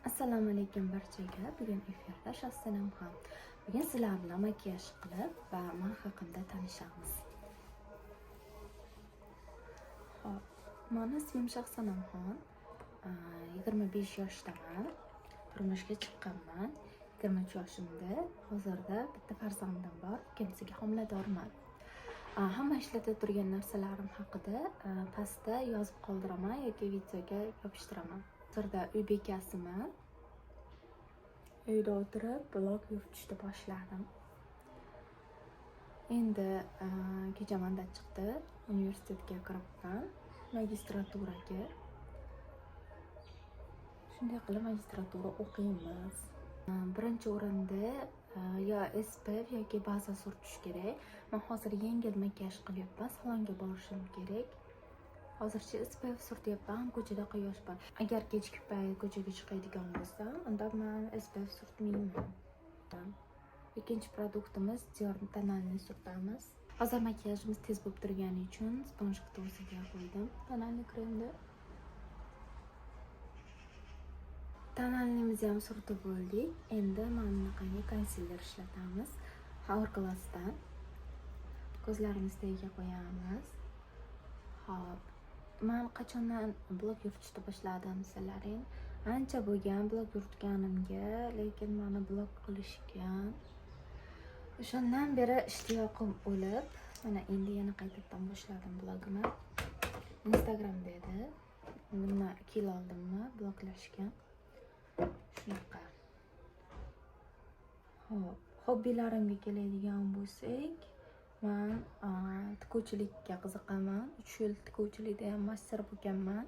Assalomu alaykum barchaga. Bugun efirda Shahsanamxon. Bugun sizlar bilan makiyaj qilib va men haqimda tanishamiz. Xo'p, meni ismim Shahsanamxon. 25 yoshdaman. Turmushga chiqqanman. 23 yoshimda. Hozirda bitta farzandim bor, ikkinchisiga homiladorman. Hamma ishlatib turgan narsalarim haqida pastda yozib qoldiraman yoki videoga yopishtiraman. Hozirda uy bekasiman. Uyda o'tirib blog yuritishni boshladim. Endi kechamanda chiqdi, universitetga kiribman, magistraturaga. Shunday qilib magistratura o'qiymiz. Birinchi o'rinda yo SPF yoki baza surtish kerak. Men hozir yengil makiyaj qilyapman, salonga borishim kerak. Hozircha SPF surtyapman, ko'chada quyosh bor. Agar kechki payt ko'chaga chiqadigan bo'lsam, unda men SPF surtmayman. Ikkinchi produktimiz Dior tonalni surtamiz. Hozir makiyajimiz tez bo'lib turgani uchun sponjikni o'ziga qo'ydim. Tonalni kremni. Tonalnimizni ham surtib bo'ldik. Endi mana bunaqangi konsiler ishlatamiz. Hourglass'dan. Ko'zlarimiz tagiga qo'yamiz. Hop. Men qachondan blog yuritishni boshladim sizlaring? Ancha bo'lgan blog yuritganimga, lekin meni blog qilishgan. O'shandan beri ishtiyoqim o'lib, mana endi yana qaytadan boshladim blogimni. Instagramda edi. Buni 2 yil oldimmi bloglashgan. Shunaqa. Hop, hobbilarimga keladigan bo'lsak, men tikuvchilikka qiziqaman. 3 yil tikuvchilikda ham master bo'lganman.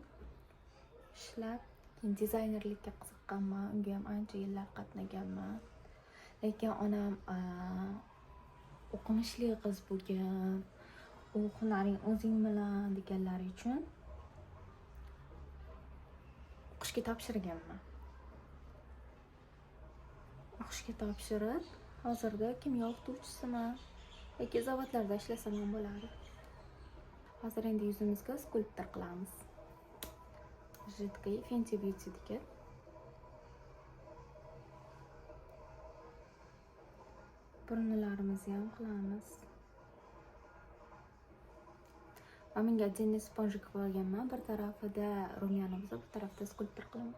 Ishlab, keyin dizaynerlikka qiziqqanman. Unga ham ancha yillar qatnaganman. Lekin onam o'qimishli qiz bo'lgan. U hunaring o'zing bilan deganlari uchun o'qishga topshirganman. O'qishga topshirib, hozirda kimyo o'qituvchisiman. Yoki zavodlarda ishlasam ham bo'ladi. Hozir endi yuzimizga skulptor qilamiz. Jiddiy Fenty Beauty'dagi. Burunlarimizni ham qilamiz. Menga attenniy sponjik olganman. Bir tarafida rumyanimiz, bir tarafida skulptor qilaman.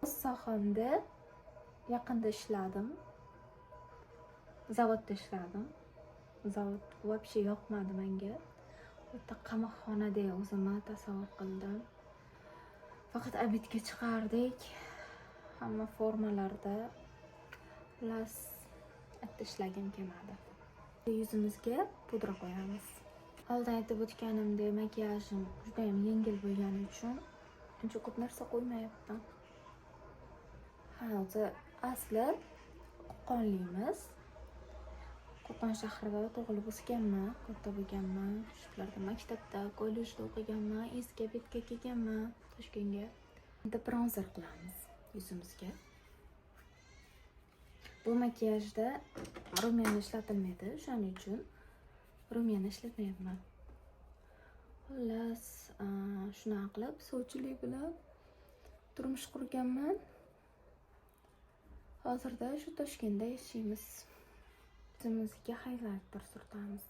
O'z sohamda yaqinda ishladim. Zavodda ishladim. Zavod вообще yoqmadi menga. O'ta qamoqxonada o'zimni tasavvur qildim. Faqat abitga chiqardik. Hamma formalarda las ishlagim kelmadi. Yuzimizga pudra qo'yamiz. Oldin aytib o'tganimdek, makiyajim juda ham yengil bo'lgani uchun uncha ko'p narsa qo'ymayapman. Hozir asli Qo'qonlimiz. Qo'qon shahrida tug'ilib o'sganman, katta bo'lganman. Shularda maktabda, kollejda o'qiganman, eski bitga kelganman Toshkentga. Endi bronzer qilamiz yuzimizga. Bu makiyajda rumyan ishlatilmaydi, shuning uchun rumyan ishlatmayapman. Xullas, shunaqa qilib sovchilik bilan turmush qurganman. Hozirda shu Toshkentda yashaymiz. Yuzimizga highlighter surtamiz.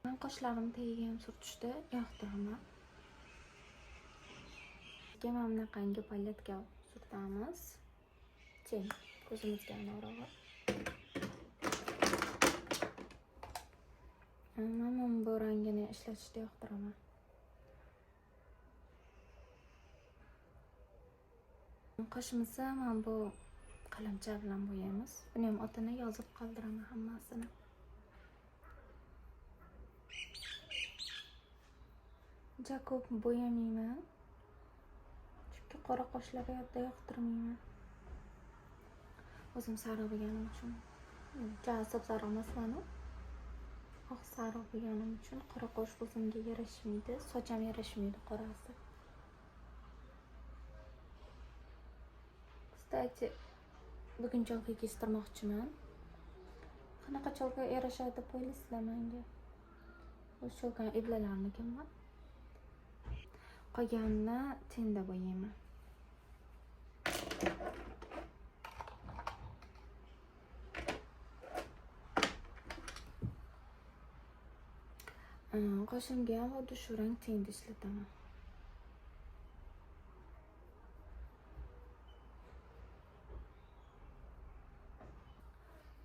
Men qoshlarim tagiga ham surtishni yoqtiraman. Mana bunaqangi paletka surtamiz. Teng ko'zimizga no'rog'i. Men bu rangini ishlatishni yoqtiraman. Qoshimizni men bu qalamcha bilan bo'yaymiz. Buni ham otini yozib qoldiraman hammasini. Juda ko'p bo'yamayman. Chunki qora qoshlarga yoqtirmayman. O'zim sariq bo'lganim uchun. Jazib sariq emasman. Oq sariq bo'lganim uchun qora qosh o'zimga yarashmaydi, sochim yarashmaydi qorasi. Kстати, bugun cholga kestirmoqchiman. Qanaqa cholga yarashadi deb o'ylaysizlar menga? O'sha cholgani eblalarmikanman? Qolganini tenda bo'yayman. Qoshimga ham xuddi shu rang tenda ishlataman.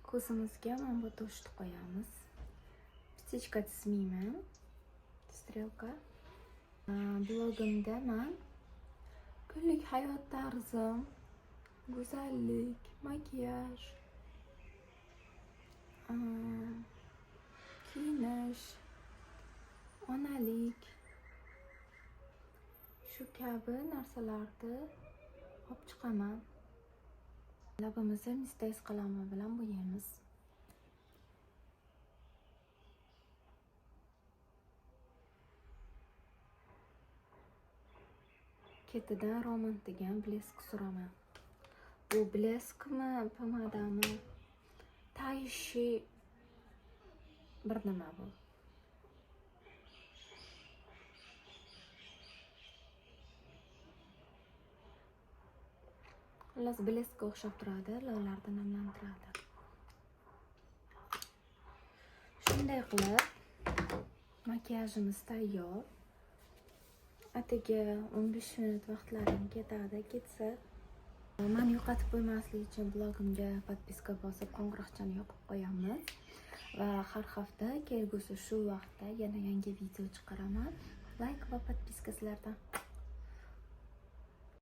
Ko'zimizga mana bu toshni qo'yamiz. Птичка chizmayman. Strelka. Blogimda men kunlik hayot tarzim, go'zallik, makiyaj, kiyinish, onalik shu kabi narsalarni olib chiqaman. Labimizni mistais qalami bilan bo'yaymiz. Ketidan Roman degan blesk suraman. Bu bleskmi, pomadami? Taishi bir nima bu. Xullas bleskga o'xshab turadi, loylarni namlantiradi. Shunday qilib makiyajimiz tayyor. Atigi 15 minut vaqtlarim ketadi, ketsa. Meni yo'qotib qo'ymaslik uchun blogimga podpiska bosib, qo'ng'iroqchani yoqib qo'yamiz. Va har hafta kelgusi shu vaqtda yana yangi video chiqaraman. Like va podpiska sizlardan.